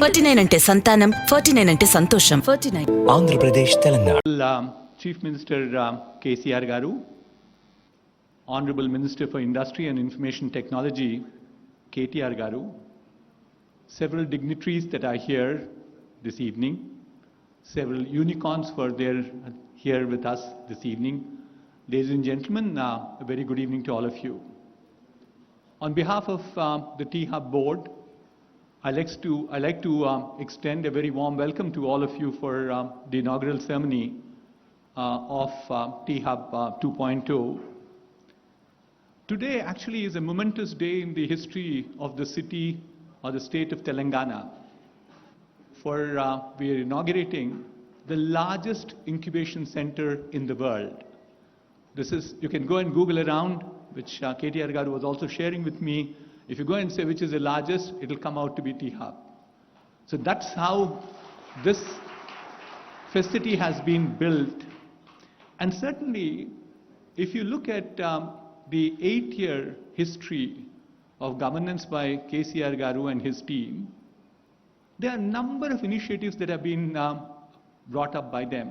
49 అంటే సంతానం, 49 అంటే సంతోషం. 49 Andhra Pradesh, Telangana. Chief Minister KCR Garu, Honorable Minister for Industry and Information Technology KTR Garu, several dignitaries that are here this evening, several unicorns were there here with us this evening. Ladies and gentlemen, a very good evening to all of you. On behalf of the T-Hub board, I like to extend a very warm welcome to all of you for the inaugural ceremony of T-Hub 2.0. Today actually is a momentous day in the history of the city or the state of Telangana. For we are inaugurating the largest incubation center in the world. This is, you can go and Google around, which KTR Garu was also sharing with me. If you go and say which is the largest, it will come out to be T-Hub. So that's how this facility has been built. And certainly, if you look at the 8-year history of governance by KCR Garu and his team, there are a number of initiatives that have been brought up by them.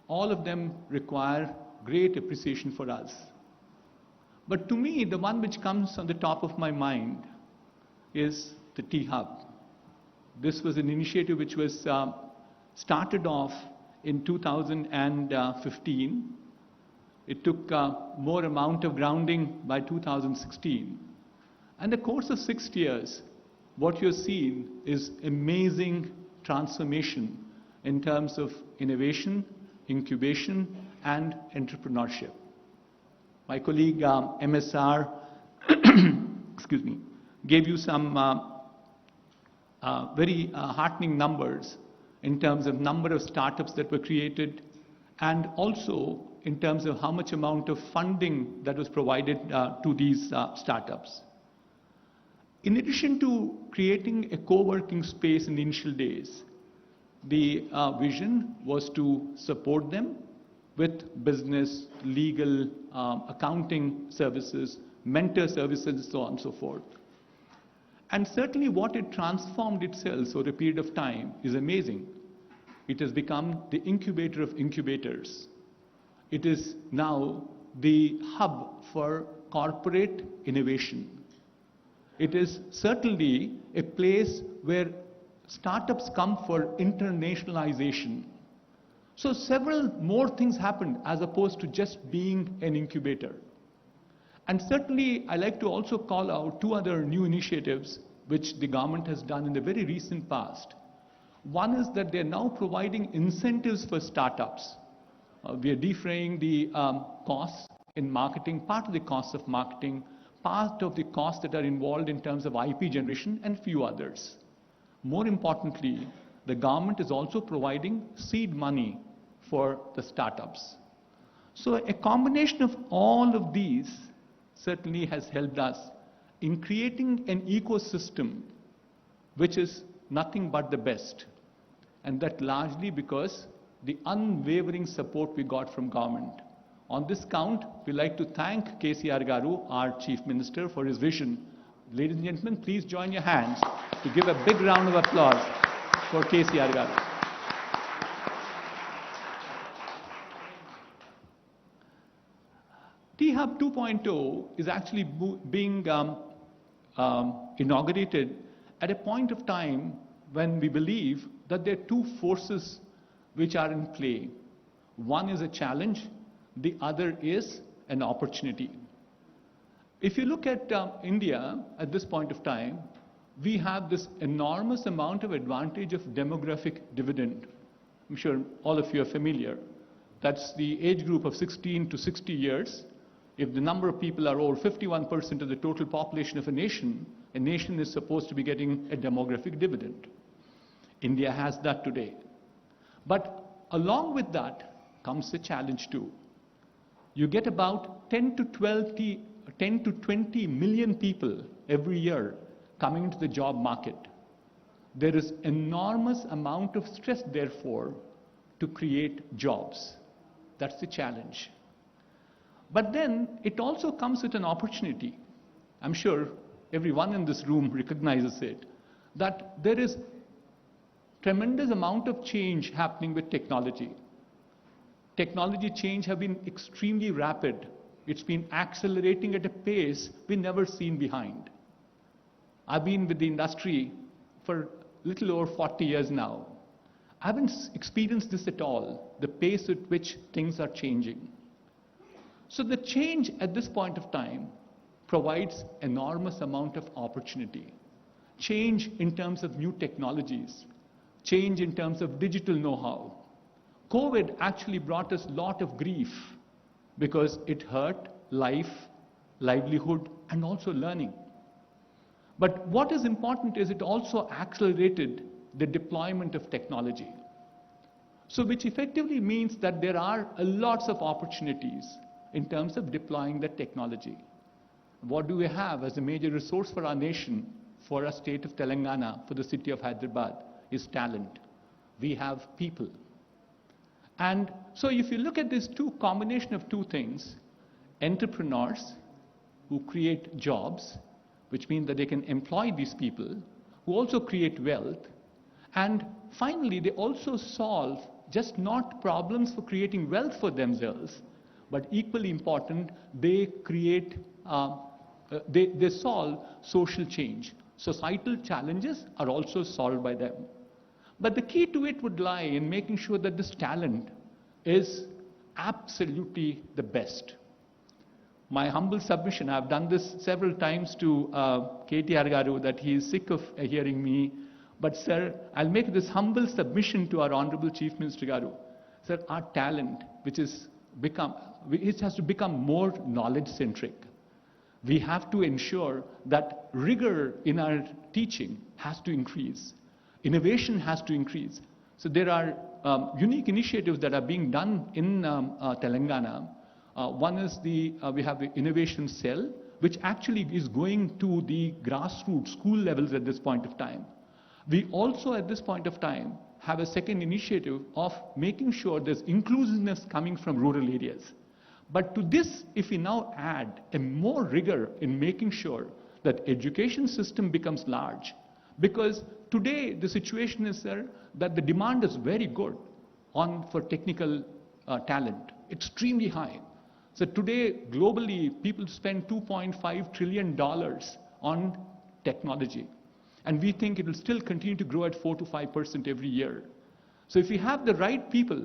All of them require great appreciation for us. But to me, the one which comes on the top of my mind is the T-Hub. This was an initiative which was started off in 2015. It took more amount of grounding by 2016. And the course of 6 years, what you're seeing is amazing transformation in terms of innovation, incubation, and entrepreneurship. My colleague MSR excuse me, gave you some very heartening numbers in terms of number of startups that were created and also in terms of how much amount of funding that was provided to these startups. In addition to creating a co-working space in the initial days, the vision was to support them with business, legal, accounting services, mentor services, and so on and so forth. And certainly what it transformed itself over a period of time is amazing. It has become the incubator of incubators. It is now the hub for corporate innovation. It is certainly a place where startups come for internationalization. So several more things happened as opposed to just being an incubator. And certainly I like to also call out 2 other new initiatives which the government has done in the very recent past. One is that they're now providing incentives for startups. We are defraying the costs in marketing, part of the costs of marketing, part of the costs that are involved in terms of IP generation and few others. More importantly, the government is also providing seed money for the startups. So a combination of all of these certainly has helped us in creating an ecosystem which is nothing but the best. And that largely because the unwavering support we got from government. On this count, we like to thank KCR Garu, our Chief Minister, for his vision. Ladies and gentlemen, please join your hands to give a big round of applause for KCR Garu. T-Hub 2.0 is actually being inaugurated at a point of time when we believe that there are 2 forces which are in play. One is a challenge, the other is an opportunity. If you look at India at this point of time, we have this enormous amount of advantage of demographic dividend. I'm sure all of you are familiar. That's the age group of 16 to 60 years. If the number of people are over 51% of the total population of a nation is supposed to be getting a demographic dividend. India has that today. But along with that comes a challenge too. You get about 10 to 20 million people every year coming into the job market. There is enormous amount of stress, therefore, to create jobs. That's the challenge. But then it also comes with an opportunity. I'm sure everyone in this room recognizes it, that there is tremendous amount of change happening with technology. Technology change have been extremely rapid. It's been accelerating at a pace we've never seen behind. I've been with the industry for a little over 40 years now. I haven't experienced this at all, the pace at which things are changing. So the change at this point of time provides enormous amount of opportunity. Change in terms of new technologies, change in terms of digital know-how. COVID actually brought us a lot of grief because it hurt life, livelihood, and also learning. But what is important is it also accelerated the deployment of technology. So which effectively means that there are lots of opportunities in terms of deploying the technology. What do we have as a major resource for our nation, for our state of Telangana, for the city of Hyderabad, is talent. We have people. And so if you look at this combination of two things, entrepreneurs who create jobs, which means that they can employ these people, who also create wealth, and finally they also solve just not problems for creating wealth for themselves, but equally important, they create, they solve social change. Societal challenges are also solved by them. But the key to it would lie in making sure that this talent is absolutely the best. My humble submission, I've done this several times to KTR Garu, that he is sick of hearing me. But sir, I'll make this humble submission to our Honorable Chief Minister Garu. Sir, our talent, it has to become more knowledge-centric. We have to ensure that rigor in our teaching has to increase. Innovation has to increase. So there are unique initiatives that are being done in Telangana. One is we have the innovation cell, which actually is going to the grassroots school levels at this point of time. We also at this point of time have a second initiative of making sure there's inclusiveness coming from rural areas. But to this, if we now add a more rigor in making sure that education system becomes large, because today the situation is, sir, that the demand is very good for technical talent, extremely high. So today, globally, people spend $2.5 trillion on technology. And we think it will still continue to grow at 4 to 5% every year. So if we have the right people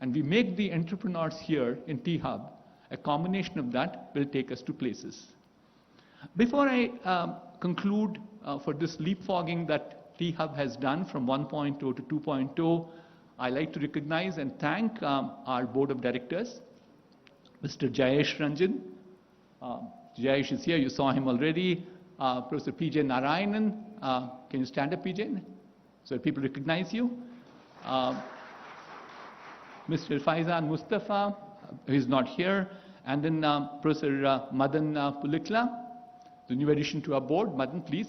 and we make the entrepreneurs here in T-Hub, a combination of that will take us to places. Before I conclude for this leapfrogging that T-Hub has done from 1.0 to 2.0, I like to recognize and thank our board of directors, Mr. Jayesh Ranjan. Jayesh is here, you saw him already. Professor P.J. Narayanan, can you stand up, P.J., so people recognize you? Mr. Faizan Mustafa, who is not here, and then Professor Madan Pulikla, the new addition to our board. Madan, please.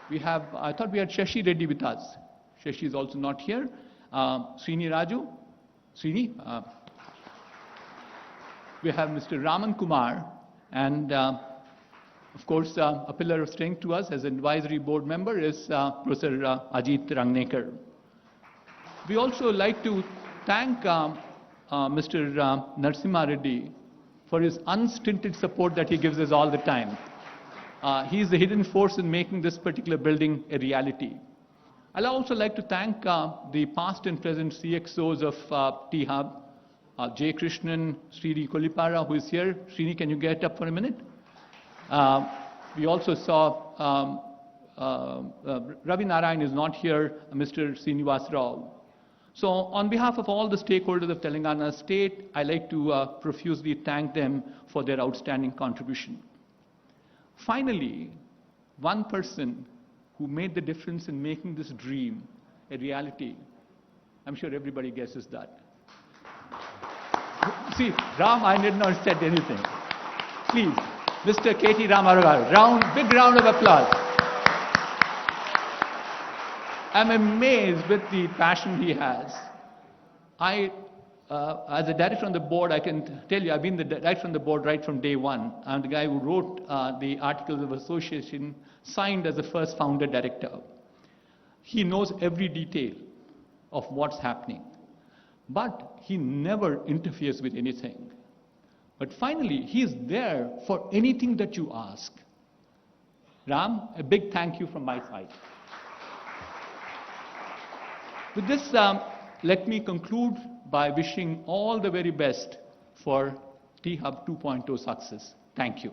We have, I thought we had Shashi Reddy with us. Shashi is also not here. Srini Raju. Srini. We have Mr. Raman Kumar, and of course, a pillar of strength to us as an advisory board member is Professor Ajit Rangnekar. We also like to thank Mr. Narasimha Reddy for his unstinted support that he gives us all the time. He is the hidden force in making this particular building a reality. I'd also like to thank the past and present CXOs of T-Hub, J. Krishnan, Srini Kolipara, who is here. Srini, can you get up for a minute? We also saw Ravi Narayan is not here, Mr. Srinivas Rao. So on behalf of all the stakeholders of Telangana state, I like to profusely thank them for their outstanding contribution. Finally, one person who made the difference in making this dream a reality, I'm sure everybody guesses that. See, Ram, I did not said anything. Please, Mr. KT Ramaragar, big round of applause. I'm amazed with the passion he has. As a director on the board, I can tell you, I've been the director on the board right from day one. I'm the guy who wrote the Articles of Association, signed as the first founder director. He knows every detail of what's happening, but he never interferes with anything. But finally, he is there for anything that you ask. Ram, a big thank you from my side. With this, let me conclude by wishing all the very best for T-Hub 2.0 success. Thank you.